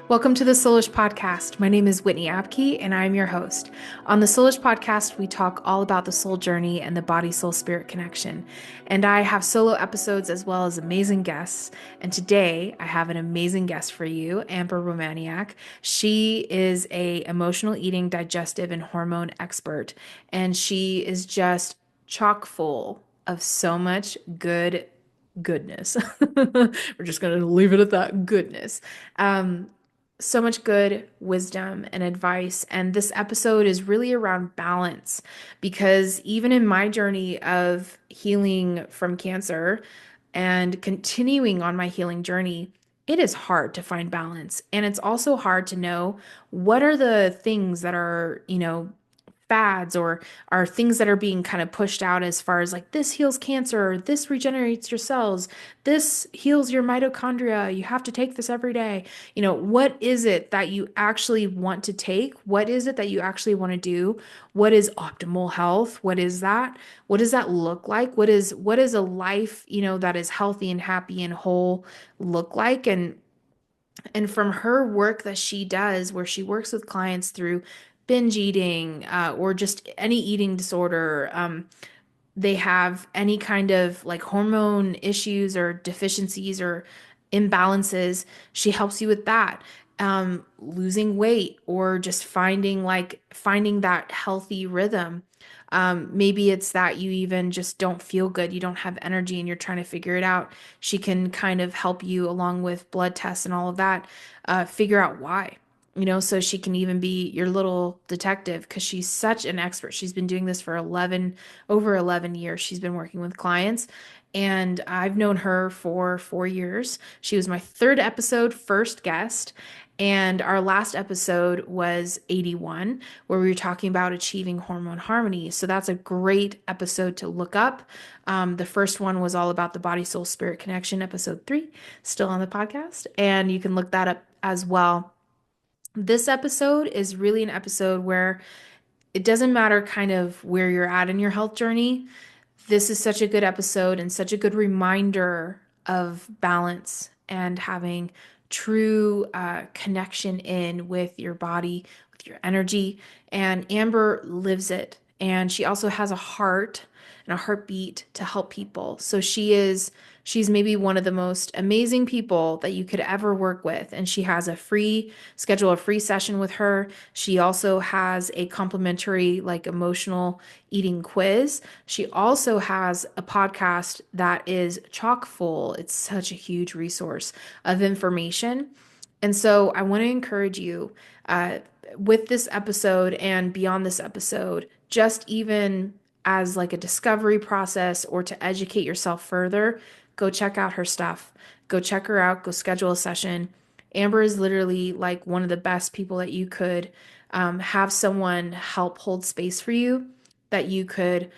Welcome to the Soulish Podcast. My name is Whitney Apke, and I'm your host. On the Soulish Podcast, we talk all about the soul journey and the body soul spirit connection. And I have solo episodes as well as amazing guests. And today, I have an amazing guest for you, Amber Romaniuk. She is a emotional eating, digestive, and hormone expert, and she is just chock full of so much goodness. We're just going to leave it at that goodness. So much good wisdom and advice. And this episode is really around balance because even in my journey of healing from cancer and continuing on my healing journey, it is hard to find balance. And it's also hard to know what are the things that are, fads or are things that are being kind of pushed out as far as like this heals cancer, this regenerates your cells, this heals your mitochondria, you have to take this every day. What is it that you actually want to take? What is it that you actually want to do? What is optimal health? What is that? What does that look like? What is a life, that is healthy and happy and whole look like? And from her work that she does, where she works with clients through binge eating or just any eating disorder, they have any kind of like hormone issues or deficiencies or imbalances, she helps you with that. Losing weight or just finding that healthy rhythm. Maybe it's that you even just don't feel good, you don't have energy, and you're trying to figure it out. She can kind of help you along with blood tests and all of that, figure out why. So she can even be your little detective because she's such an expert. She's been doing this for over 11 years. She's been working with clients, and I've known her for 4 years. She was my third episode, first guest. And our last episode was 81, where we were talking about achieving hormone harmony. So that's a great episode to look up. The first one was all about the body soul spirit connection, episode 3, still on the podcast. And you can look that up as well. This episode is really an episode where it doesn't matter kind of where you're at in your health journey. This is such a good episode and such a good reminder of balance and having true connection in with your body, with your energy. And Amber lives it. And she also has a heart and a heartbeat to help people. So she's maybe one of the most amazing people that you could ever work with. And she has a free session with her. She also has a complimentary like emotional eating quiz. She also has a podcast that is chock full. It's such a huge resource of information. And so I want to encourage you uh, with this episode and beyond this episode, just even as like a discovery process or to educate yourself further, go check out her stuff. Go check her out. Go schedule a session. Amber is literally like one of the best people that you could have someone help hold space for you that you could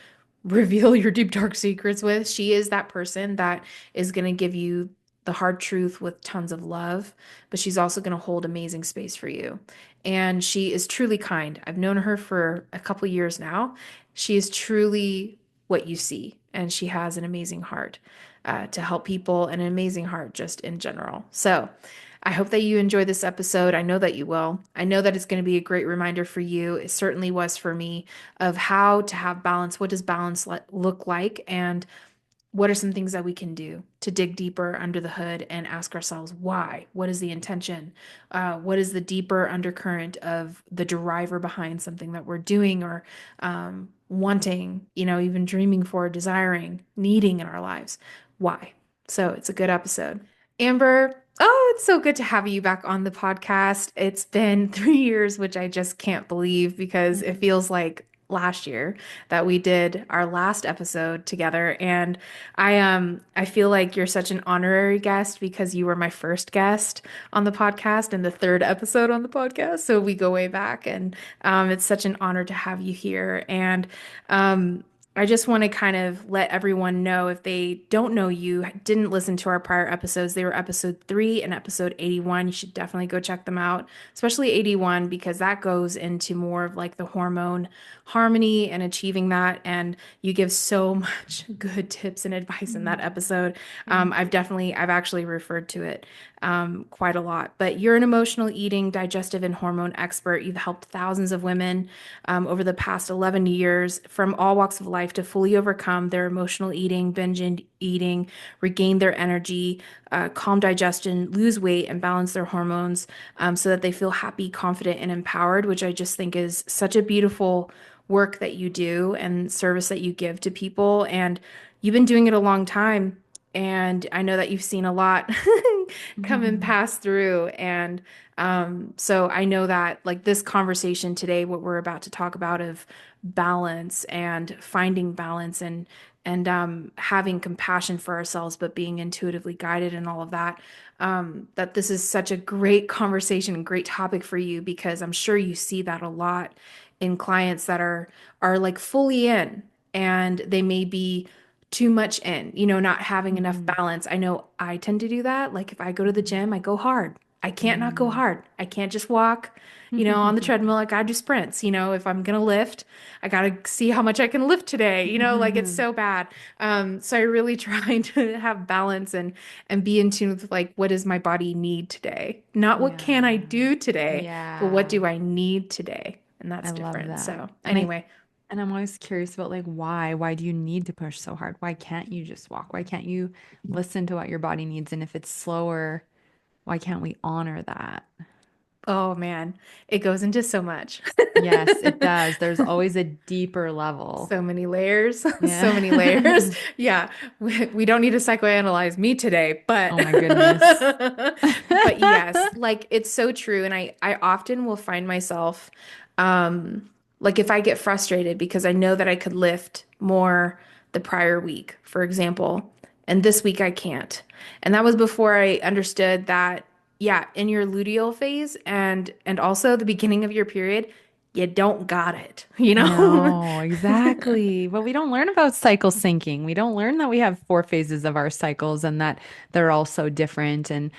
reveal your deep dark secrets with. She is that person that is going to give you the hard truth with tons of love, but she's also going to hold amazing space for you. And she is truly kind. I've known her for a couple years now. She is truly what you see, and she has an amazing heart to help people and an amazing heart just in general. So, I hope that you enjoy this episode. I know that you will. I know that it's going to be a great reminder for you. It certainly was for me of how to have balance. What does balance look like? And what are some things that we can do to dig deeper under the hood and ask ourselves why? What is the intention? What is the deeper undercurrent of the driver behind something that we're doing or wanting, even dreaming for, desiring, needing in our lives? Why? So it's a good episode. Amber, oh, it's so good to have you back on the podcast. It's been 3 years, which I just can't believe because it feels like last year that we did our last episode together. And I feel like you're such an honorary guest because you were my first guest on the podcast and the third episode on the podcast. So we go way back, and it's such an honor to have you here. And I just want to kind of let everyone know if they don't know you, didn't listen to our prior episodes, they were episode 3 and episode 81. You should definitely go check them out, especially 81, because that goes into more of like the hormone harmony and achieving that. And you give so much good tips and advice in that Mm, episode. thank you. I've actually referred to it quite a lot. But you're an emotional eating, digestive, and hormone expert. You've helped thousands of women over the past 11 years from all walks of life to fully overcome their emotional eating, eating, regain their energy, calm digestion, lose weight, and balance their hormones so that they feel happy, confident, and empowered, which I just think is such a beautiful work that you do and service that you give to people. And you've been doing it a long time. And I know that you've seen a lot come and Mhm. pass through. And so I know that like this conversation today, what we're about to talk about of balance and finding balance and having compassion for ourselves, but being intuitively guided and all of that, that this is such a great conversation and great topic for you because I'm sure you see that a lot in clients that are like fully in and they may be too much in, not having enough Mhm. balance. I know I tend to do that. Like if I go to the Mhm. gym, I go hard. I can't not go Mm. hard. I can't just walk, on the treadmill. I gotta do sprints. If I'm gonna lift, I gotta see how much I can lift today. Like it's so bad. So I really try to have balance and be in tune with like what does my body need today? Not what Yeah. can I do today, but what Yeah. do I need today? And I that's love different. that. So And I anyway, and I'm always curious about like why? Why do you need to push so hard? Why can't you just walk? Why can't you listen to what your body needs? And if it's slower, why can't we honor that? oh man, it goes into so much. Yes, it does. There's always a deeper level. So many layers, so many layers. Yeah. Yeah, we don't need to psychoanalyze me today, but Oh my goodness. but yes, like it's so true. And I often will find myself like if I get frustrated because I know that I could lift more the prior week, for example, and this week I can't. And that was before I understood that, yeah, in your luteal phase and also the beginning of your period, you don't got it, No, exactly. But we don't learn about cycle syncing. We don't learn that we have 4 phases of our cycles and that they're all so different and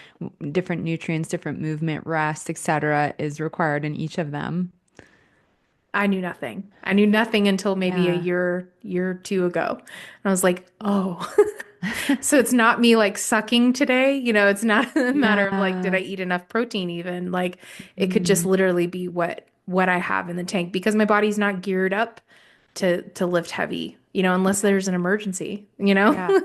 different nutrients, different movement, rest, etc. is required in each of them. I knew nothing. I knew nothing until maybe a Yeah. year or two ago. And I was like, oh, so it's not me like sucking today. It's not a matter of like, did Yeah. I eat enough protein even? Like it could just Mm. literally be what I have in the tank because my body's not geared up to lift heavy, unless there's an emergency, Yeah.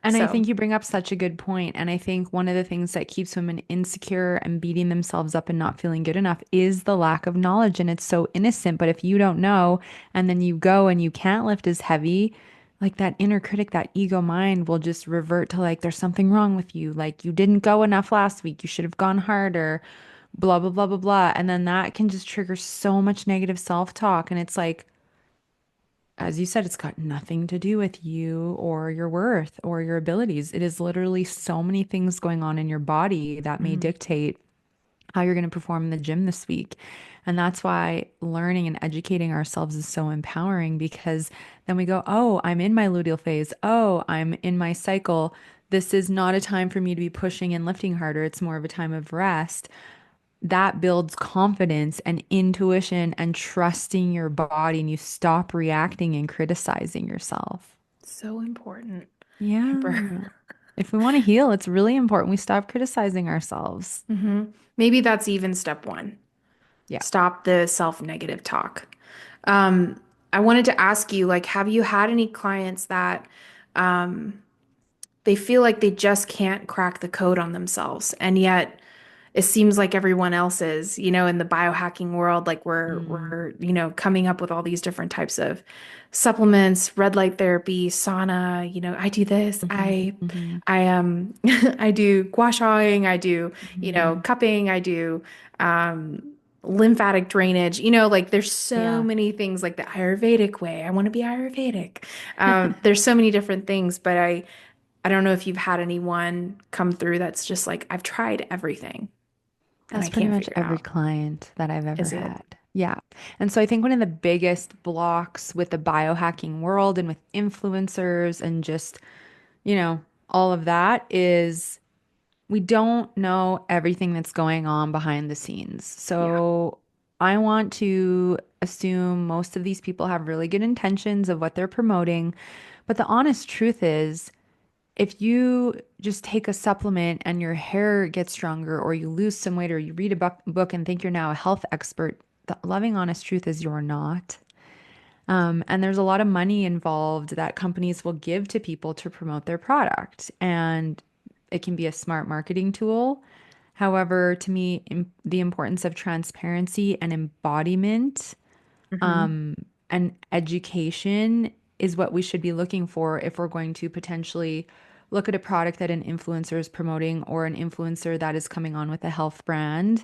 And I So think you bring up such a good point. And I think one of the things that keeps women insecure and beating themselves up and not feeling good enough is the lack of knowledge. And it's so innocent. But if you don't know, and then you go and you can't lift as heavy, like that inner critic, that ego mind will just revert to like, there's something wrong with you. Like, you didn't go enough last week. You should have gone harder, blah, blah, blah, blah, blah. And then that can just trigger so much negative self-talk. And it's like, as you said, it's got nothing to do with you or your worth or your abilities. It is literally so many things going on in your body that may mhm. dictate how you're going to perform in the gym this week. And that's why learning and educating ourselves is so empowering because then we go, oh, I'm in my luteal phase. Oh, I'm in my cycle. This is not a time for me to be pushing and lifting harder. It's more of a time of rest. That builds confidence and intuition and trusting your body, and you stop reacting and criticizing yourself. So important, Amber. Yeah. If we want to heal, it's really important we stop criticizing ourselves. Maybe that's even step one. Yeah. Stop the self-negative talk. Um, I wanted to ask you, like, have you had any clients that they feel like they just can't crack the code on themselves, and yet it seems like everyone else is, in the biohacking world, like we're Mm. we're, coming up with all these different types of supplements, red light therapy, sauna, I do this, Mhm, mhm, I I do gua shaing, I do, mhm. cupping, I do um lymphatic drainage, like there's so Yeah. many things like the Ayurvedic way. I want to be Ayurvedic. There's so many different things, but I don't know if you've had anyone come through that's just like, I've tried everything and I That's pretty can't much figure it every out. client that I've ever Is it? had. Yeah. And so I think one of the biggest blocks with the biohacking world and with influencers and just, all of that is we don't know everything that's going on behind the scenes. Yeah. So I want to assume most of these people have really good intentions of what they're promoting. But the honest truth is, if you just take a supplement and your hair gets stronger, or you lose some weight, or you read a book and think you're now a health expert, the loving, honest truth is you're not. And there's a lot of money involved that companies will give to people to promote their product. And it can be a smart marketing tool. However, to me, the importance of transparency and embodiment Hmm. and education is what we should be looking for if we're going to potentially look at a product that an influencer is promoting, or an influencer that is coming on with a health brand,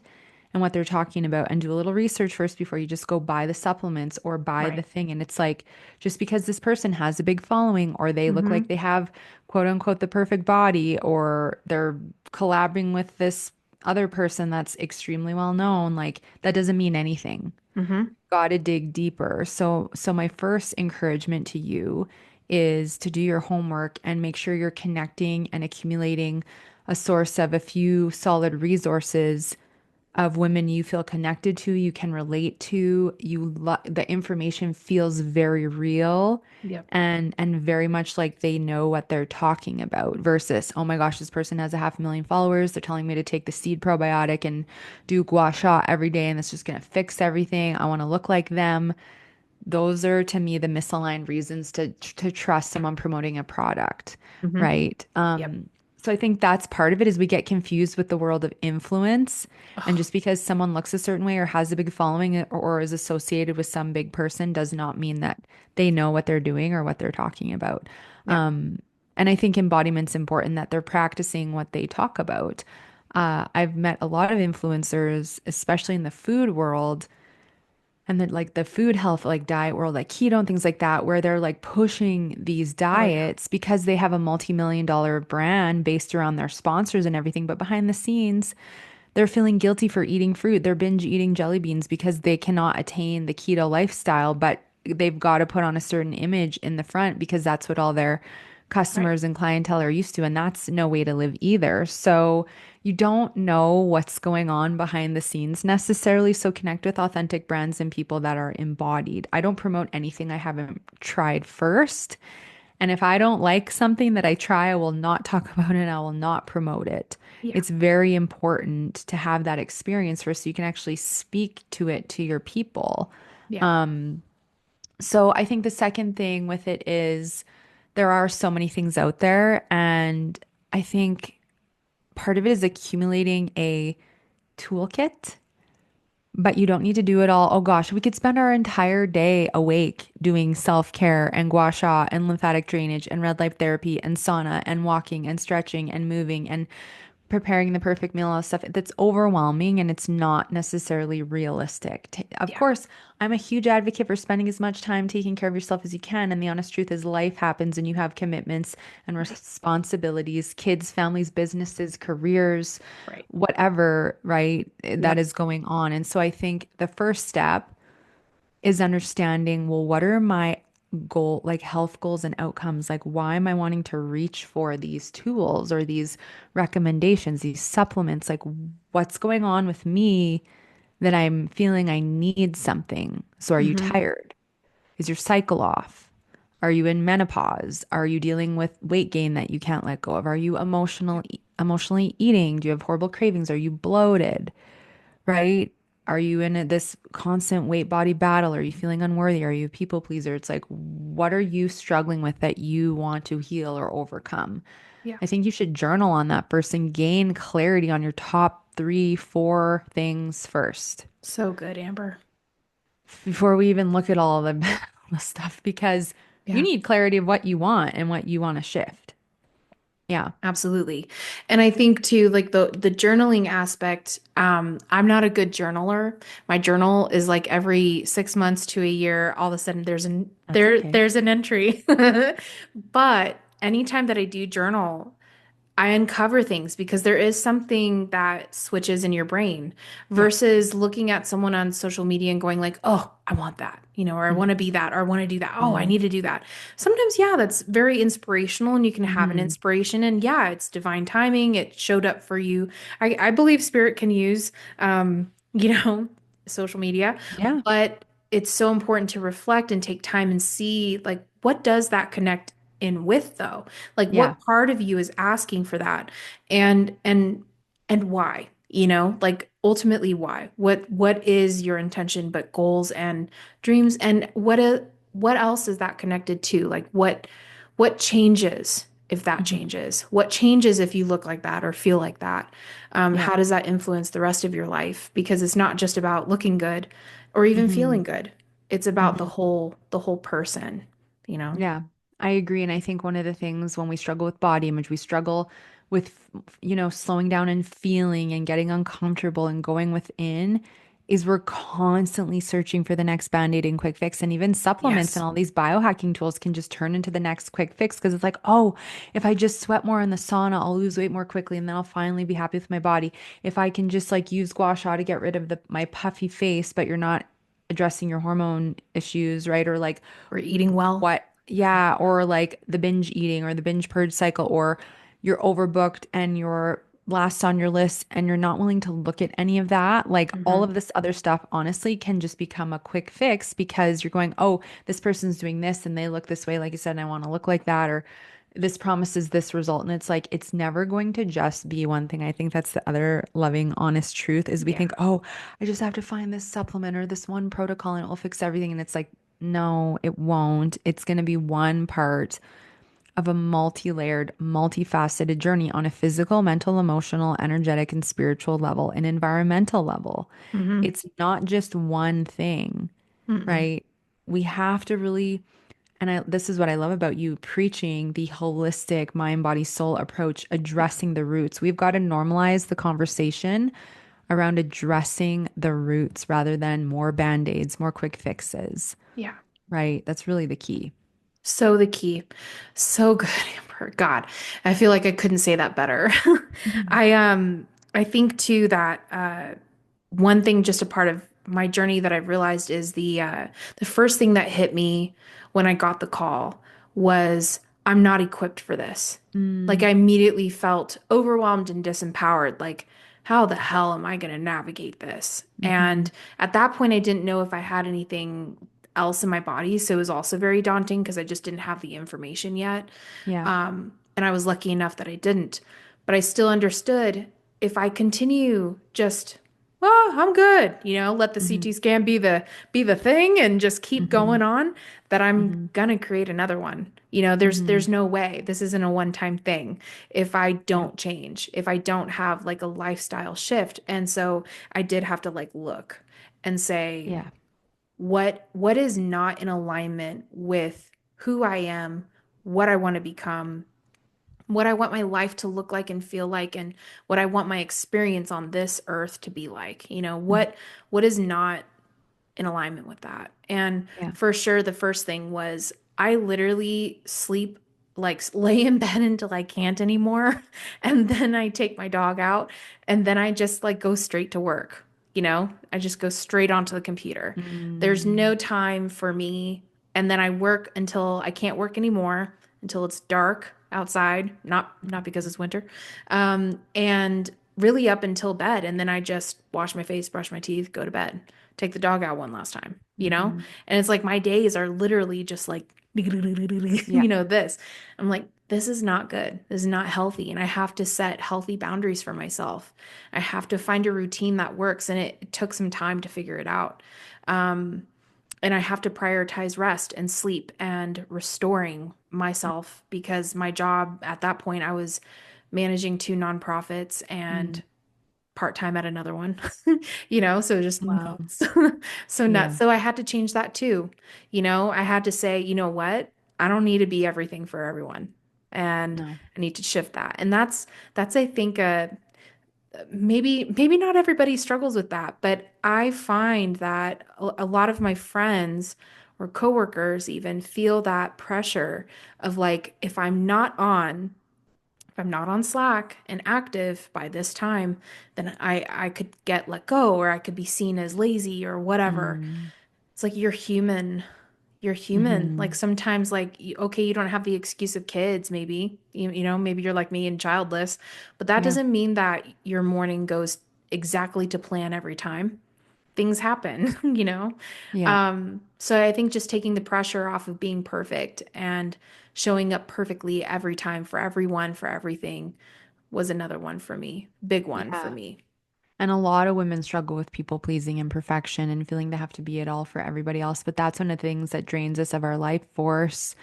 and what they're talking about, and do a little research first before you just go buy the supplements or buy the Right. thing. And it's like, just because this person has a big following, or they look like Hmm. they have quote unquote the perfect body, or they're collabing with this other person that's extremely well known, like that doesn't mean anything. Hmm. Got to dig deeper. So my first encouragement to you is to do your homework and make sure you're connecting and accumulating a source of a few solid resources of women you feel connected to, you can relate to, the information feels very real, Yep. and very much like they know what they're talking about, versus, oh my gosh, this person has a 500,000 followers. They're telling me to take the seed probiotic and do gua sha every day, and it's just going to fix everything. I want to look like them. Those are to me the misaligned reasons to trust someone promoting a product, Hmm. right? Yep. So I think that's part of it, is we get confused with the world of influence. And Oh, just because someone looks a certain way or has a big following, or is associated with some big person, does not mean that they know what they're doing or what they're talking about. yeah. And I think embodiment's important, that they're practicing what they talk about. I've met a lot of influencers, especially in the food world, and then like the food health, like diet world, like keto and things like that, where they're like pushing these Oh, yeah. diets because they have a multi-million-dollar brand based around their sponsors and everything. But behind the scenes, they're feeling guilty for eating fruit. They're binge eating jelly beans because they cannot attain the keto lifestyle, but they've got to put on a certain image in the front because that's what all their Right. customers and clientele are used to. And that's no way to live either. So you don't know what's going on behind the scenes necessarily. So connect with authentic brands and people that are embodied. I don't promote anything I haven't tried first. And if I don't like something that I try, I will not talk about it. I will not promote it. Yeah. It's very important to have that experience first so you can actually speak to it to your people. Yeah. So I think the second thing with it is there are so many things out there. And I think part of it is accumulating a toolkit, but you don't need to do it all. Oh gosh, we could spend our entire day awake doing self-care and gua sha and lymphatic drainage and red light therapy and sauna and walking and stretching and moving and preparing the perfect meal, all this stuff. That's overwhelming and it's not necessarily realistic. Of Yeah. course, I'm a huge advocate for spending as much time taking care of yourself as you can. And the honest truth is, life happens and you have commitments and Right. responsibilities, kids, families, businesses, careers, Right. whatever, right, that Yep. is going on. And so I think the first step is understanding, well, what are my like health goals and outcomes? Like, why am I wanting to reach for these tools or these recommendations, these supplements? Like, what's going on with me that I'm feeling I need something? So, are you Hmm. tired? Is your cycle off? Are you in menopause? Are you dealing with weight gain that you can't let go of? Are you Yep. emotionally eating? Do you have horrible cravings? Are you bloated? Right? Are you in this constant weight body battle? Are you feeling unworthy? Are you a people pleaser? It's like, what are you struggling with that you want to heal or overcome? Yeah. I think you should journal on that first and gain clarity on your top three, four things first So good, Amber. before we even look at all of the stuff, because you Yeah. need clarity of what you want and what you want to shift. Yeah. Absolutely. And I think too, like the journaling aspect, I'm not a good journaler. My journal is like every 6 months to a year, all of a sudden That's okay. there's an entry. But anytime that I do journal, I uncover things because there is something that switches in your brain Yeah. versus looking at someone on social media and going like, "Oh, I want that," or "I want to be that," or "I want to do that." "Oh, I Mm-hmm. need to do that." Sometimes, yeah, that's very inspirational and you can have an Hmm. inspiration and yeah, it's divine timing. It showed up for you. I believe spirit can use social media, Yeah. but it's so important to reflect and take time and see like what does that connect in with though? Like Yeah. what part of you is asking for that? And why? Like ultimately why? What is your intention but goals and dreams and what else is that connected to? Like what changes if that Hmm. changes? What changes if you look like that or feel like that? Yeah. How does that influence the rest of your life? Because it's not just about looking good or even Hmm. feeling good. It's about Hmm. the whole person, you know? Yeah, I agree. And I think one of the things when we struggle with body image, we struggle with, slowing down and feeling and getting uncomfortable and going within, is we're constantly searching for the next band-aid and quick fix. And even supplements and Yes. all these biohacking tools can just turn into the next quick fix because it's like, oh, if I just sweat more in the sauna, I'll lose weight more quickly and then I'll finally be happy with my body. If I can just like use gua sha to get rid of my puffy face, but you're not addressing your hormone issues, right? Or like We're eating well. what, yeah, or like the binge eating or the binge purge cycle, or you're overbooked and you're last on your list and you're not willing to look at any of that. Like all Hmm. of this other stuff, honestly, can just become a quick fix because you're going, oh, this person's doing this and they look this way, like you said, and I want to look like that, or this promises this result. And it's like, it's never going to just be one thing. I think that's the other loving, honest truth is we Yeah. think, oh, I just have to find this supplement or this one protocol and it will fix everything. And it's like, no, it won't. It's going to be one part of a multi-layered, multifaceted journey on a physical, mental, emotional, energetic, and spiritual level, an environmental level. Hmm. It's not just one thing, Mm-mm. right? We have to really, and this is what I love about you preaching the holistic mind, body, soul approach, Yeah. addressing the roots. We've got to normalize the conversation around addressing the roots rather than more band-aids, more quick fixes, Yeah. right? That's really the key. So the key. So good, Amber. God, I feel like I couldn't say that better. Mhm. I think too that one thing just a part of my journey that I've realized is the first thing that hit me when I got the call was I'm not equipped for this. Like Mm, I immediately felt overwhelmed and disempowered. Like, how the hell am I going to navigate this? mhm. And at that point, I didn't know if I had anything else in my body. So it was also very daunting because I just didn't have the information yet. Yeah. And I was lucky enough that I didn't. But I still understood if I continue just, well, I'm good, let the Mhm. CT scan be the thing and just keep going Mhm. on, that I'm Mhm. gonna create another one. There's Mhm. no way. This isn't a one-time thing if I Yeah. don't change, if I don't have like a lifestyle shift. And so I did have to like look and say, Yeah. what is not in alignment with who I am, what I want to become, what I want my life to look like and feel like, and what I want my experience on this earth to be like. Mhm. What is not in alignment with that. And Yeah. for sure, the first thing was I literally sleep, like lay in bed until I can't anymore. And then I take my dog out and then I just like go straight to work. I just go straight onto the computer. There's no Mm. time for me. And then I work until I can't work anymore, until it's dark outside, not because it's winter. And really up until bed. And then I just wash my face, brush my teeth, go to bed, take the dog out one last time. Mhm. And it's like my days are literally just like, Yeah. this. I'm like, this is not good. This is not healthy. And I have to set healthy boundaries for myself. I have to find a routine that works. And it took some time to figure it out. Um, and I have to prioritize rest and sleep and restoring myself because my job at that point, I was managing two nonprofits Mm. and part-time at another one, so just Wow. so nuts. Yeah. So I had to change that too. I had to say, you know what? I don't need to be everything for everyone. And No. I need to shift that. And that's I think maybe not everybody struggles with that, but I find that a lot of my friends or coworkers even feel that pressure of like if I'm not on if I'm not on Slack and active by this time, then I could get let go or I could be seen as lazy or whatever. Mm. It's like you're human. You're human. Like Hmm. sometimes okay, you don't have the excuse of kids, maybe. Maybe you're like me and childless, but that Yeah. doesn't mean that your morning goes exactly to plan every time. Things happen, you know? Yeah. So I think just taking the pressure off of being perfect and showing up perfectly every time for everyone, for everything was another one for me. Big one for Yeah. me. And a lot of women struggle with people pleasing and perfection and feeling they have to be it all for everybody else. But that's one of the things that drains us of our life force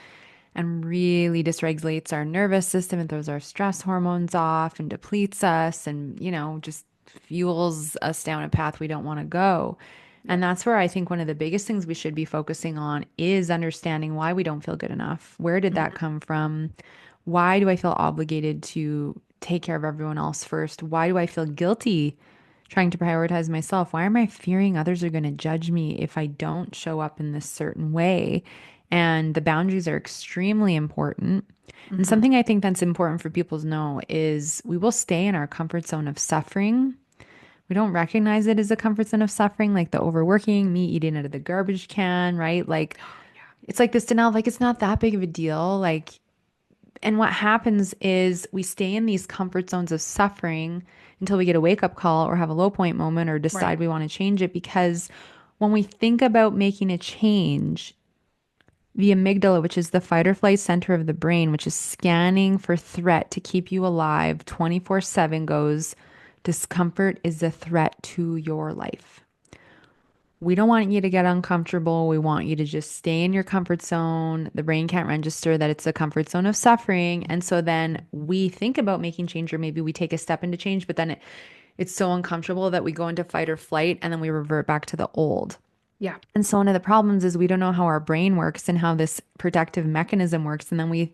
and really dysregulates our nervous system and throws our stress hormones off and depletes us and, just fuels us down a path we don't want to go. And Yep. that's where I think one of the biggest things we should be focusing on is understanding why we don't feel good enough. Where did that Hmm. come from? Why do I feel obligated to take care of everyone else first? Why do I feel guilty trying to prioritize myself? Why am I fearing others are going to judge me if I don't show up in this certain way? And the boundaries are extremely important. And Hmm. something I think that's important for people to know is we will stay in our comfort zone of suffering. We don't recognize it as a comfort zone of suffering, like the overworking, me eating out of the garbage can, right? Like it's like this denial, like it's not that big of a deal. And what happens is we stay in these comfort zones of suffering until we get a wake up call or have a low point moment or decide Right. we want to change it. Because when we think about making a change, the amygdala, which is the fight or flight center of the brain, which is scanning for threat to keep you alive 24/7, goes, discomfort is a threat to your life. We don't want you to get uncomfortable. We want you to just stay in your comfort zone. The brain can't register that it's a comfort zone of suffering. And so then we think about making change, or maybe we take a step into change, but then it's so uncomfortable that we go into fight or flight and then we revert back to the old. Yeah. And so one of the problems is we don't know how our brain works and how this protective mechanism works. And then we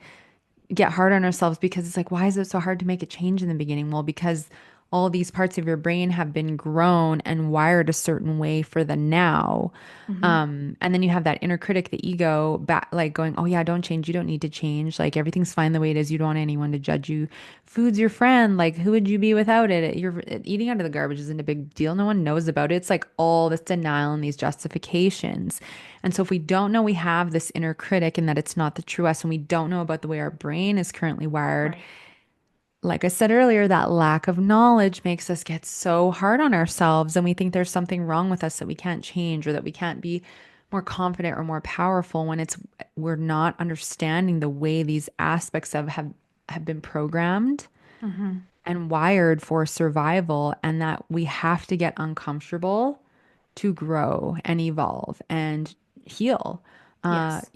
get hard on ourselves because it's like, why is it so hard to make a change in the beginning? Well, because all these parts of your brain have been grown and wired a certain way for the now. Hmm. And then you have that inner critic, the ego, back, like going, oh, yeah, don't change. You don't need to change. Like everything's fine the way it is. You don't want anyone to judge you. Food's your friend. Like, who would you be without it? You're eating out of the garbage isn't a big deal. No one knows about it. It's like all this denial and these justifications. And so if we don't know we have this inner critic and that it's not the true us, and we don't know about the way our brain is currently wired, Right. like I said earlier, that lack of knowledge makes us get so hard on ourselves and we think there's something wrong with us that we can't change or that we can't be more confident or more powerful when it's we're not understanding the way these aspects have been programmed Hmm. and wired for survival, and that we have to get uncomfortable to grow and evolve and heal. Yes.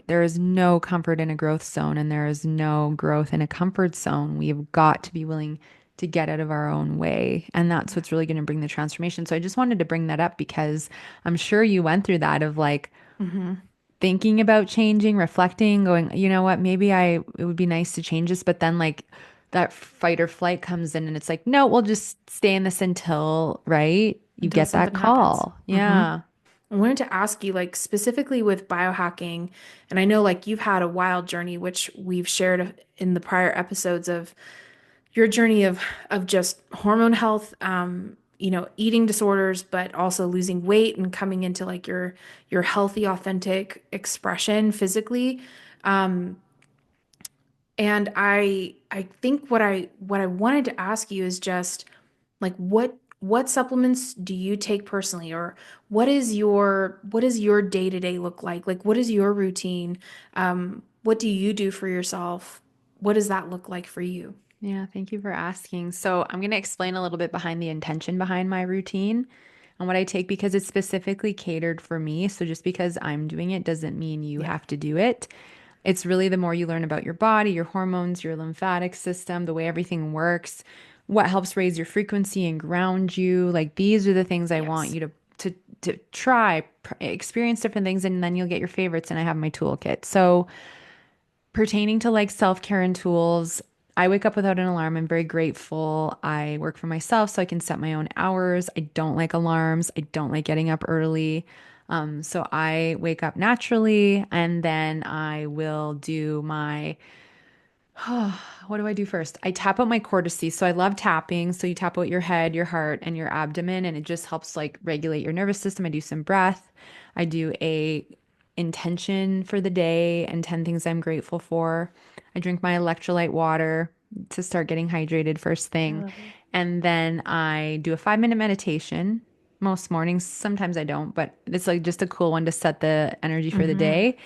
There is no comfort in a growth zone, and there is no growth in a comfort zone. We've got to be willing to get out of our own way. And that's Yeah. what's really going to bring the transformation. So I just wanted to bring that up because I'm sure you went through that of like, Hmm. thinking about changing, reflecting, going, you know what, it would be nice to change this, but then like that fight or flight comes in and it's like, no, we'll just stay in this until, right? You Until get that something happens. call. Hmm. Yeah. I wanted to ask you, like, specifically with biohacking, and I know, like, you've had a wild journey, which we've shared in the prior episodes of your journey of just hormone health, eating disorders, but also losing weight and coming into like your healthy, authentic expression physically. Um, and I think what I wanted to ask you is just like what supplements do you take personally, or what is your day-to-day look like? Like what is your routine? What do you do for yourself? What does that look like for you? Yeah, thank you for asking. So, I'm going to explain a little bit behind the intention behind my routine and what I take because it's specifically catered for me. So, just because I'm doing it doesn't mean you Yeah. have to do it. It's really the more you learn about your body, your hormones, your lymphatic system, the way everything works, what helps raise your frequency and ground you. Like these are the things I want Yes. you to try, experience different things, and then you'll get your favorites. And I have my toolkit. So, pertaining to like self-care and tools, I wake up without an alarm. I'm very grateful. I work for myself so I can set my own hours. I don't like alarms. I don't like getting up early. So I wake up naturally and then I will do my What do I do first? I tap out my cortices. So I love tapping. So you tap out your head, your heart, and your abdomen, and it just helps like regulate your nervous system. I do some breath. I do a intention for the day and 10 things I'm grateful for. I drink my electrolyte water to start getting hydrated first I thing. love it. And then I do a 5-minute meditation most mornings. Sometimes I don't, but it's like just a cool one to set the energy for the Mm-hmm. day.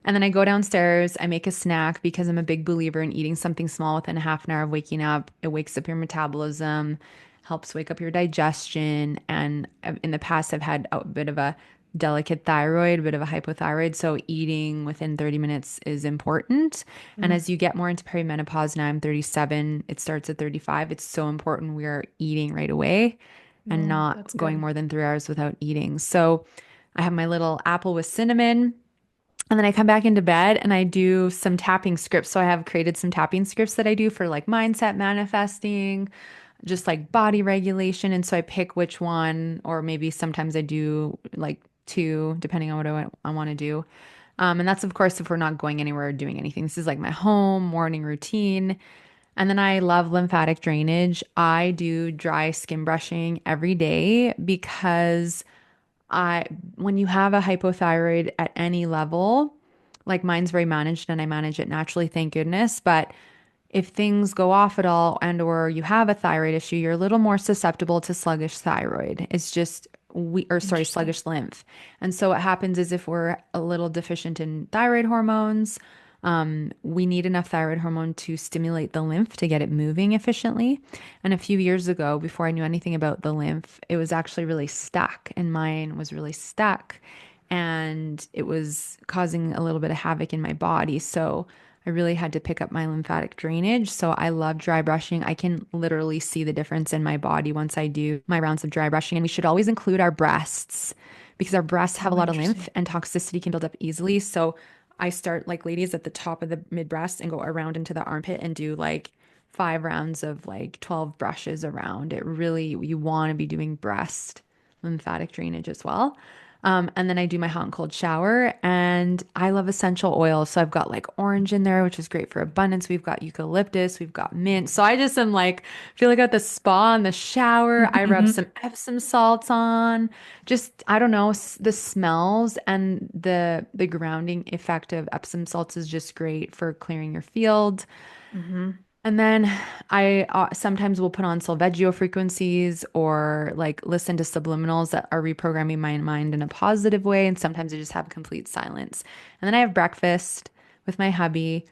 And then I go downstairs, I make a snack because I'm a big believer in eating something small within a half an hour of waking up. It wakes up your metabolism, helps wake up your digestion. And in the past, I've had a bit of a delicate thyroid, a bit of a hypothyroid. So eating within 30 minutes is important. And Mm. as you get more into perimenopause, now I'm 37, it starts at 35. It's so important we are eating right away and Oh, not that's going good. more than 3 hours without eating. So I have my little apple with cinnamon. And then I come back into bed and I do some tapping scripts. So I have created some tapping scripts that I do for like mindset manifesting, just like body regulation. And so I pick which one, or maybe sometimes I do like two, depending on what I want to do. And that's, of course, if we're not going anywhere or doing anything. This is like my home morning routine. And then I love lymphatic drainage. I do dry skin brushing every day because I when you have a hypothyroid at any level, like mine's very managed and I manage it naturally, thank goodness. But if things go off at all and or you have a thyroid issue, you're a little more susceptible to sluggish thyroid. It's just we or sorry, Interesting. sluggish lymph. And so what happens is if we're a little deficient in thyroid hormones, we need enough thyroid hormone to stimulate the lymph to get it moving efficiently. And a few years ago, before I knew anything about the lymph, it was actually really stuck, and mine was really stuck. And it was causing a little bit of havoc in my body. So I really had to pick up my lymphatic drainage. So I love dry brushing. I can literally see the difference in my body once I do my rounds of dry brushing. And we should always include our breasts because our breasts have a Oh, lot of lymph interesting. and toxicity can build up easily. So I start like ladies at the top of the mid breast and go around into the armpit and do like 5 rounds of like 12 brushes around. It really, you want to be doing breast lymphatic drainage as well. And then I do my hot and cold shower, and I love essential oils. So I've got like orange in there, which is great for abundance. We've got eucalyptus, we've got mint. So I just am like, feel like at the spa in the shower. I rub Mm-hmm. some Epsom salts on. Just, I don't know, the smells and the grounding effect of Epsom salts is just great for clearing your field. Mm-hmm. And then I sometimes will put on solfeggio frequencies or like listen to subliminals that are reprogramming my mind in a positive way. And sometimes I just have complete silence. And then I have breakfast with my hubby.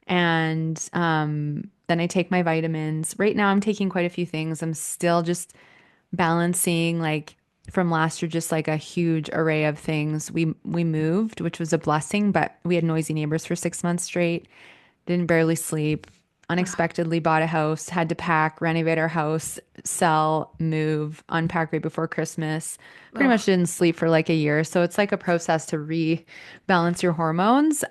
And then I take my vitamins. Right now, I'm taking quite a few things. I'm still just balancing like from last year, just like a huge array of things. We moved, which was a blessing, but we had noisy neighbors for 6 months straight, didn't barely sleep, unexpectedly bought a house, had to pack, renovate our house, sell, move, unpack right before Christmas. Pretty much Oh, didn't sleep for like a year. So it's like a process to rebalance your hormones.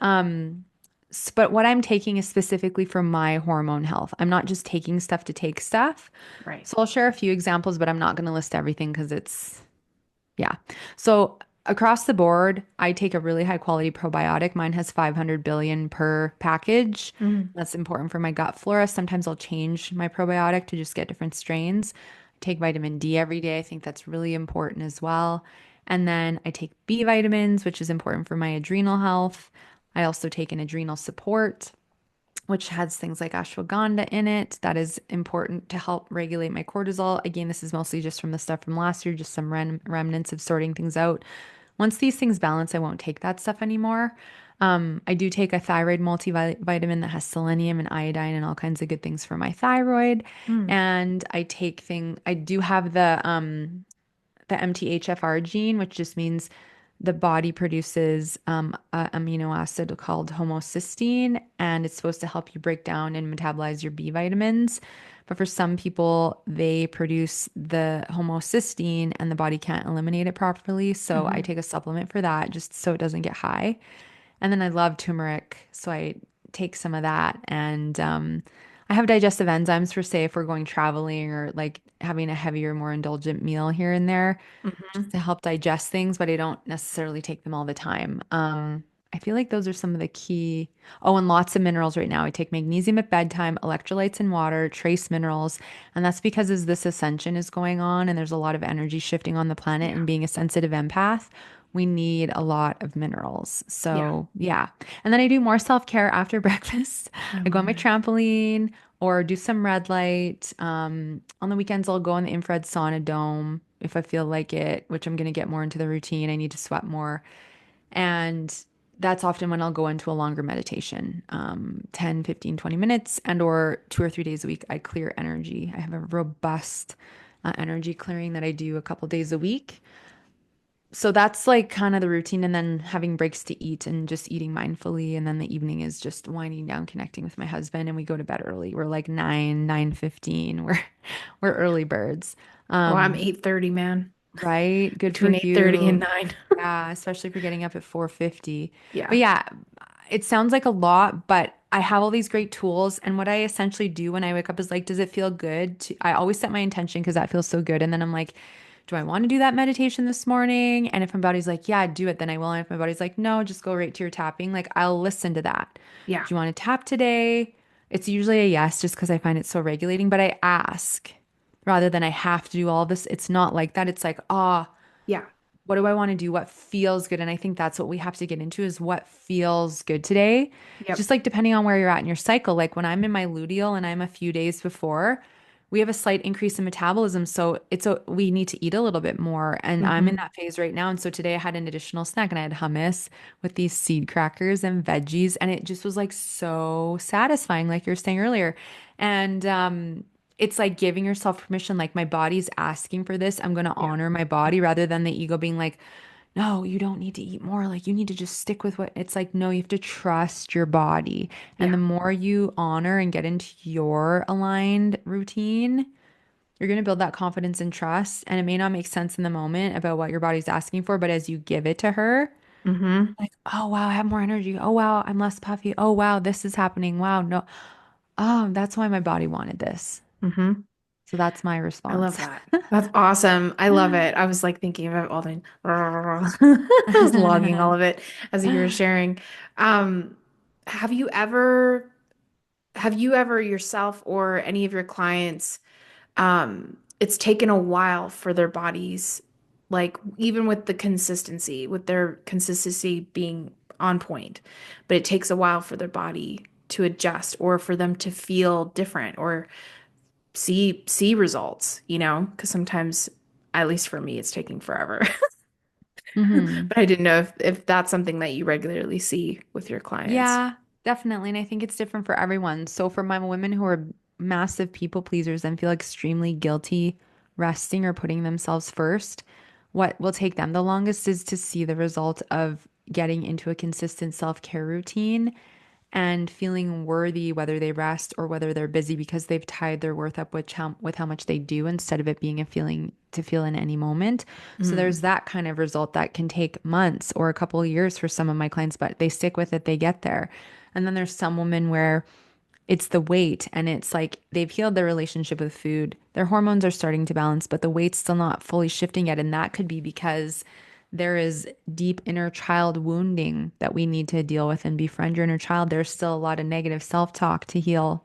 But what I'm taking is specifically for my hormone health. I'm not just taking stuff to take stuff. right. So I'll share a few examples, but I'm not going to list everything because it's yeah. So across the board, I take a really high quality probiotic. Mine has 500 billion per package. Mm. That's important for my gut flora. Sometimes I'll change my probiotic to just get different strains. I take vitamin D every day. I think that's really important as well. And then I take B vitamins, which is important for my adrenal health. I also take an adrenal support, which has things like ashwagandha in it. That is important to help regulate my cortisol. Again, this is mostly just from the stuff from last year, just some remnants of sorting things out. Once these things balance, I won't take that stuff anymore. I do take a thyroid multivitamin that has selenium and iodine and all kinds of good things for my thyroid. Mm. And I do have the MTHFR gene, which just means the body produces an amino acid called homocysteine, and it's supposed to help you break down and metabolize your B vitamins. But for some people, they produce the homocysteine and the body can't eliminate it properly. So I Mm-hmm. take a supplement for that just so it doesn't get high. And then I love turmeric. So I take some of that. And I have digestive enzymes for, say, if we're going traveling or like having a heavier, more indulgent meal here and there, just Mm-hmm. to help digest things, but I don't necessarily take them all the time. I feel like those are some of the key. Oh, and lots of minerals right now. I take magnesium at bedtime, electrolytes and water, trace minerals. And that's because as this ascension is going on and there's a lot of energy shifting on the planet Yeah. and being a sensitive empath, we need a lot of minerals. Yeah. So, yeah. And then I do more self-care after breakfast. I I go love on my it. trampoline or do some red light. On the weekends, I'll go in the infrared sauna dome if I feel like it, which I'm going to get more into the routine. I need to sweat more. And that's often when I'll go into a longer meditation, 10, 15, 20 minutes, and or 2 or 3 days a week, I clear energy. I have a robust energy clearing that I do a couple days a week. So that's like kind of the routine, and then having breaks to eat and just eating mindfully. And then the evening is just winding down, connecting with my husband, and we go to bed early. We're like 9:15. We're early birds. Oh, I'm Um, 8:30, man. right? Good for Between 8:30 and you. 9. Yeah, especially if you're getting up at 4:50. But Yeah. yeah, it sounds like a lot, but I have all these great tools. And what I essentially do when I wake up is like, does it feel good I always set my intention because that feels so good. And then I'm like, do I want to do that meditation this morning? And if my body's like, yeah, do it, then I will. And if my body's like, no, just go right to your tapping, like I'll listen to that. Yeah. Do you want to tap today? It's usually a yes, just because I find it so regulating, but I ask rather than I have to do all this. It's not like that. It's like, ah, Yeah. what do I want to do? What feels good? And I think that's what we have to get into is what feels good today. Yep. Just like depending on where you're at in your cycle. Like when I'm in my luteal and I'm a few days before, we have a slight increase in metabolism. So we need to eat a little bit more. And I'm in Mm-hmm. that phase right now. And so today I had an additional snack and I had hummus with these seed crackers and veggies. And it just was like so satisfying, like you were saying earlier. And it's like giving yourself permission, like my body's asking for this. I'm going to Yeah. honor my body rather than the ego being like, no, you don't need to eat more. Like you need to just stick with what it's like. No, you have to trust your body. And the Yeah. more you honor and get into your aligned routine, you're going to build that confidence and trust. And it may not make sense in the moment about what your body's asking for, but as you give it to her, Mm-hmm. like, oh, wow, I have more energy. Oh, wow, I'm less puffy. Oh, wow, this is happening. Wow, no. Oh, that's why my body wanted this. Mm-hmm. So that's my I love response. that. That's awesome. I love it. I was like thinking about all the I was logging all of it as you were sharing. Um, have you ever yourself or any of your clients, it's taken a while for their bodies, like even with the consistency, with their consistency being on point, but it takes a while for their body to adjust or for them to feel different or see results, because sometimes, at least for me, it's taking forever. hmm But I didn't know if that's something that you regularly see with your clients. Yeah, definitely. And I think it's different for everyone. So for my women who are massive people pleasers and feel extremely guilty resting or putting themselves first, what will take them the longest is to see the result of getting into a consistent self-care routine and feeling worthy whether they rest or whether they're busy because they've tied their worth up with how much they do instead of it being a feeling to feel in any moment. So there's Mm, that kind of result that can take months or a couple of years for some of my clients, but they stick with it, they get there. And then there's some women where it's the weight and it's like they've healed their relationship with food. Their hormones are starting to balance, but the weight's still not fully shifting yet. And that could be because there is deep inner child wounding that we need to deal with and befriend your inner child. There's still a lot of negative self-talk to heal.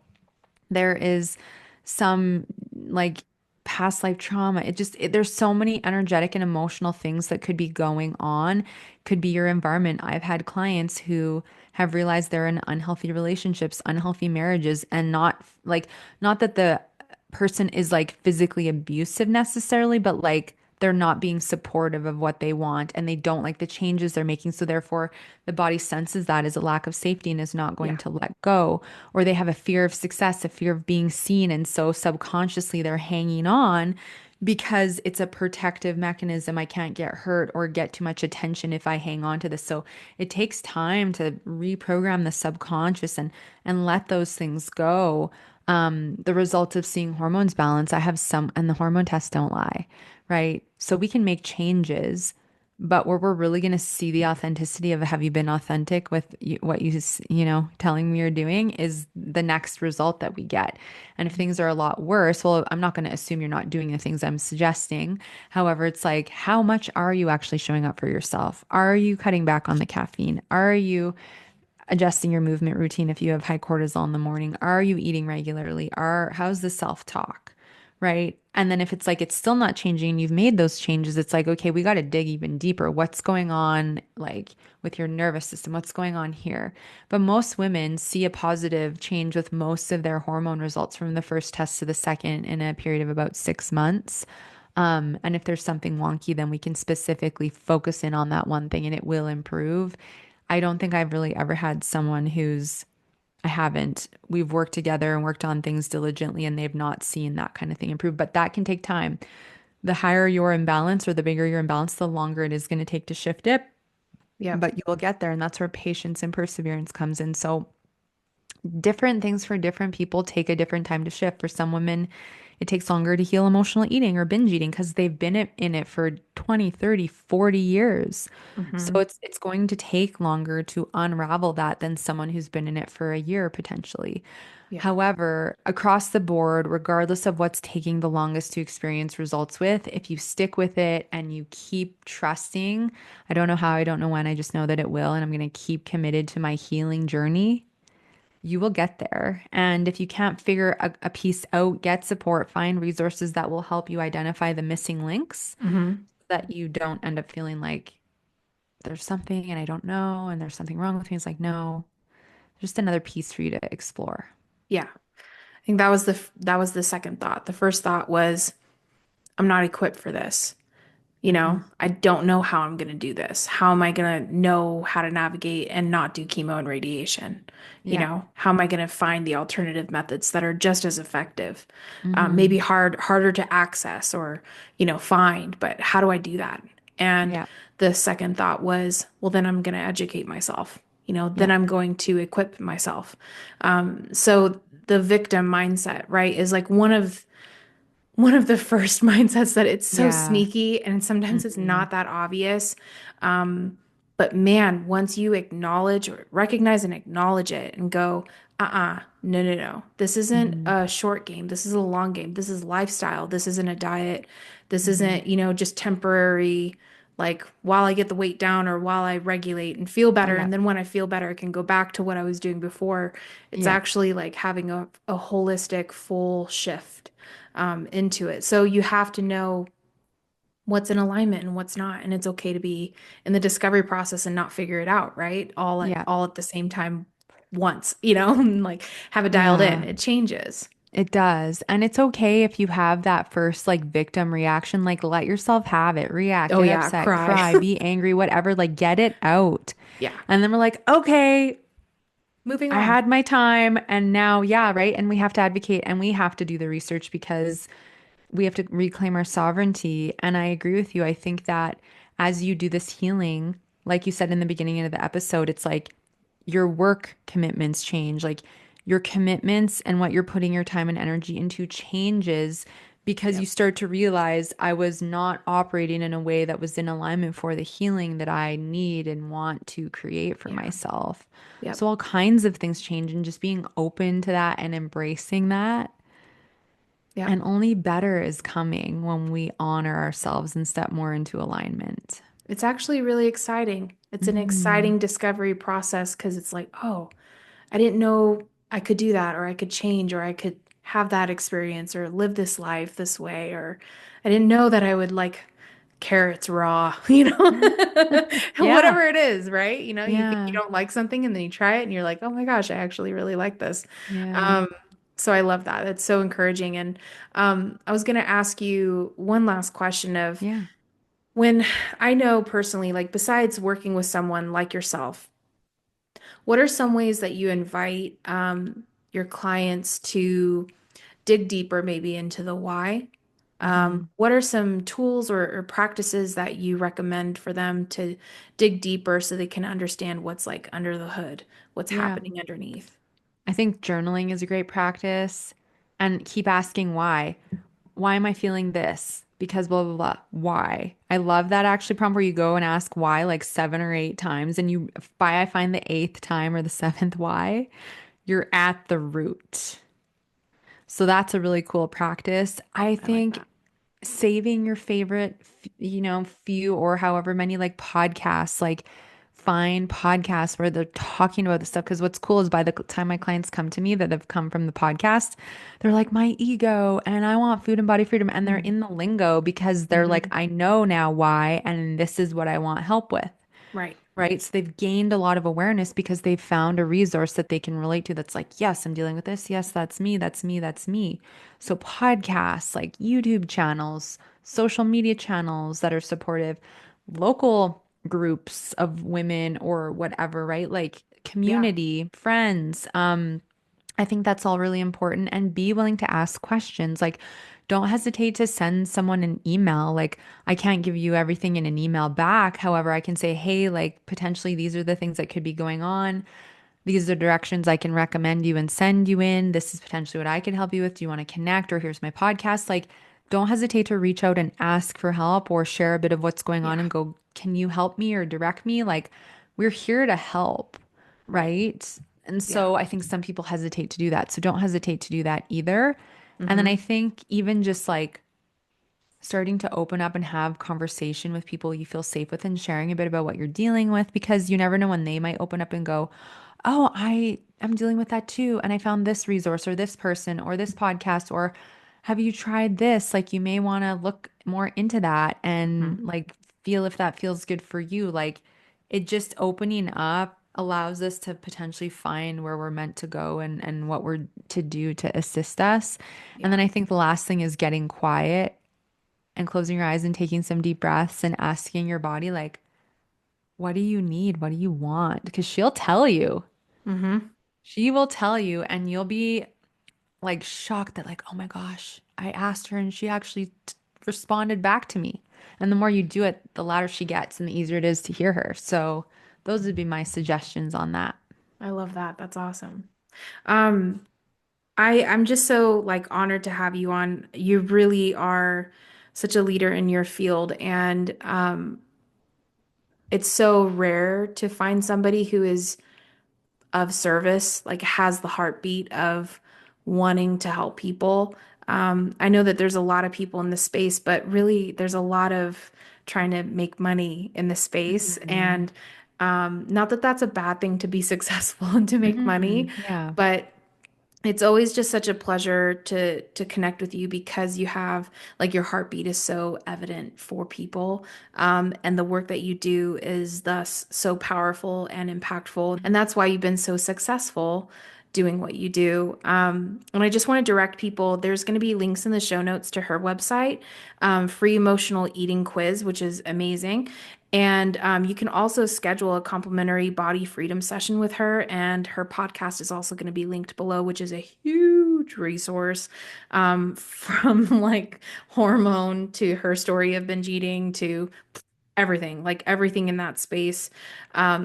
There is some like past life trauma. There's so many energetic and emotional things that could be going on. Could be your environment. I've had clients who have realized they're in unhealthy relationships, unhealthy marriages, and not that the person is like physically abusive necessarily, but like they're not being supportive of what they want and they don't like the changes they're making. So therefore, the body senses that as a lack of safety and is not going yeah. to let go. Or they have a fear of success, a fear of being seen. And so subconsciously they're hanging on because it's a protective mechanism. I can't get hurt or get too much attention if I hang on to this. So it takes time to reprogram the subconscious and let those things go. The result of seeing hormones balance, I have some, and the hormone tests don't lie, right? So we can make changes But where we're really going to see the authenticity of have you been authentic with what telling me you're doing is the next result that we get. And if things are a lot worse, well, I'm not going to assume you're not doing the things I'm suggesting. However, it's like, how much are you actually showing up for yourself? Are you cutting back on the caffeine? Are you adjusting your movement routine if you have high cortisol in the morning? Are you eating regularly? How's the self-talk? Right? And then if it's like it's still not changing and you've made those changes, it's like, okay, we got to dig even deeper. What's going on like with your nervous system? What's going on here? But most women see a positive change with most of their hormone results from the first test to the second in a period of about 6 months. And if there's something wonky, then we can specifically focus in on that one thing and it will improve. I don't think I've really ever had someone I haven't. We've worked together and worked on things diligently, and they've not seen that kind of thing improve. But that can take time. The higher your imbalance or the bigger your imbalance, the longer it is going to take to shift it. Yep. But you will get there. And that's where patience and perseverance comes in. So different things for different people take a different time to shift. For some women, it takes longer to heal emotional eating or binge eating because they've been in it for 20, 30, 40 years. So Hmm. it's going to take longer to unravel that than someone who's been in it for a year potentially. Yeah. However, across the board, regardless of what's taking the longest to experience results with, if you stick with it and you keep trusting, I don't know how, I don't know when, I just know that it will, and I'm going to keep committed to my healing journey, you will get there. And if you can't figure a piece out, get support, find resources that will help you identify the missing links Hmm. so that you don't end up feeling like there's something and I don't know and there's something wrong with me. It's like, no, just another piece for you to explore. Yeah. I think that was the second thought. The first thought was, I'm not equipped for this. Hmm. I don't know how I'm going to do this. How am I going to know how to navigate and not do chemo and radiation? Yeah. How am I going to find the alternative methods that are just as effective? Hmm. Maybe harder to access or, find, but how do I do that? And Yeah. the second thought was, well, then I'm going to educate myself. Then Yeah. I'm going to equip myself. So the victim mindset, right, is like one of the first mindsets that it's so Yeah. sneaky and sometimes it's Hmm. not that obvious. Um, but man, once you acknowledge or recognize and acknowledge it and go, no, no, no. This isn't Hmm. a short game. This is a long game. This is lifestyle. This isn't a diet. This Hmm. isn't, just temporary, like while I get the weight down or while I regulate and feel better. Yeah. And then when I feel better, I can go back to what I was doing before. It's Yeah. actually like having a holistic, full shift into it. So you have to know what's in alignment and what's not, and it's okay to be in the discovery process and not figure it out, right? Yeah. All at the same time once, and like have it dialed in. Yeah. It changes. It does. And it's okay if you have that first like victim reaction, like let yourself have it, react, Oh get yeah, upset, cry. cry, be angry, whatever, like get it out. Yeah, And then we're like, okay, moving I on. had my time and now, yeah, right. And we have to advocate and we have to do the research because we have to reclaim our sovereignty. And I agree with you. I think that as you do this healing, like you said in the beginning of the episode, it's like your work commitments change. Like your commitments and what you're putting your time and energy into changes because you Yep. start to realize I was not operating in a way that was in alignment for the healing that I need and want to create for Yeah. myself. Yep. So all kinds of things change and just being open to that and embracing that. Yep. And only better is coming when we honor ourselves and step more into alignment. It's actually really exciting. It's an Hmm. exciting discovery process because it's like, oh, I didn't know I could do that, or I could change, or I could have that experience, or live this life this way, or I didn't know that I would like carrots raw, Yeah. whatever it is, right? You think you Yeah. don't like something and then you try it and you're like, oh my gosh, I actually really like this. Yeah. Um, so I love that. It's so encouraging. And I was going to ask you one last question of Yeah. when I know personally, like besides working with someone like yourself, what are some ways that you invite your clients to dig deeper, maybe into the why? Hmm. What are some tools or practices that you recommend for them to dig deeper so they can understand what's like under the hood, what's Yeah. happening underneath? I think journaling is a great practice and keep asking why. Why am I feeling this? because blah, blah, blah. Why? I love that actually prompt where you go and ask why like 7 or 8 times. And you, by I find the eighth time or the seventh why, you're at the root. So that's a really cool practice. I I like think that. saving your favorite, few or however many like podcasts, like find podcasts where they're talking about this stuff. Because what's cool is by the time my clients come to me that have come from the podcast, they're like, my ego and I want food and body freedom. And they're in the lingo because they're like, Mm-hmm. I know now why, and this is what I want help with. Right. Right. So they've gained a lot of awareness because they've found a resource that they can relate to that's like, yes, I'm dealing with this. Yes, that's me. That's me. That's me. So podcasts, like YouTube channels, social media channels that are supportive, local groups of women or whatever, right? Like Yeah. community, friends. I think that's all really important and be willing to ask questions. Like, don't hesitate to send someone an email. Like, I can't give you everything in an email back. However, I can say, hey, like, potentially these are the things that could be going on. These are directions I can recommend you and send you in. This is potentially what I can help you with. Do you want to connect? Or here's my podcast. Like, don't hesitate to reach out and ask for help or share a bit of what's going on Yeah. and go, can you help me or direct me? Like, we're here to help, Right. right? And Yeah. so I think some people hesitate to do that. So don't hesitate to do that either. And then I Mm-hmm. think even just like starting to open up and have conversation with people you feel safe with and sharing a bit about what you're dealing with because you never know when they might open up and go, "Oh, I am dealing with that too and I found this resource or this person or this podcast or have you tried this?" Like you may want to look more into that and Mm-hmm. like feel if that feels good for you. Like it just opening up allows us to potentially find where we're meant to go and what we're to do to assist us. And then Yeah. I think the last thing is getting quiet and closing your eyes and taking some deep breaths and asking your body, like, what do you need? What do you want? Because she'll tell you. Mm-hmm. She will tell you, and you'll be like shocked that, like, oh my gosh, I asked her and she actually responded back to me. And the more you do it, the louder she gets and the easier it is to hear her. So, those would be my suggestions on that. I love that. That's awesome. Um, I'm just so like honored to have you on. You really are such a leader in your field, and it's so rare to find somebody who is of service, like has the heartbeat of wanting to help people. I know that there's a lot of people in the space, but really there's a lot of trying to make money in the space. Mhm. And not that that's a bad thing to be successful and to make money, Yeah. but it's always just such a pleasure to connect with you because you have like your heartbeat is so evident for people, and the work that you do is thus so powerful and impactful, and that's why you've been so successful doing what you do. And I just want to direct people. There's going to be links in the show notes to her website, free emotional eating quiz, which is amazing. And you can also schedule a complimentary body freedom session with her. And her podcast is also going to be linked below, which is a huge resource, from like hormone to her story of binge eating to everything, like everything in that space.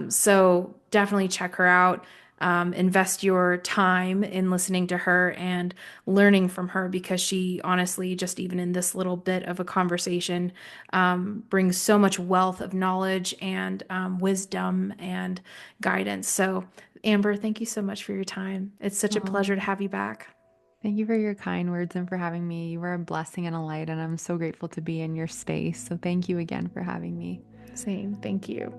So definitely check her out. Invest your time in listening to her and learning from her because she honestly, just even in this little bit of a conversation, brings so much wealth of knowledge and wisdom and guidance. So, Amber, thank you so much for your time. It's such a pleasure to Oh, have you back. thank you for your kind words and for having me. You were a blessing and a light, and I'm so grateful to be in your space. So, thank you again for having me. Same. Thank you.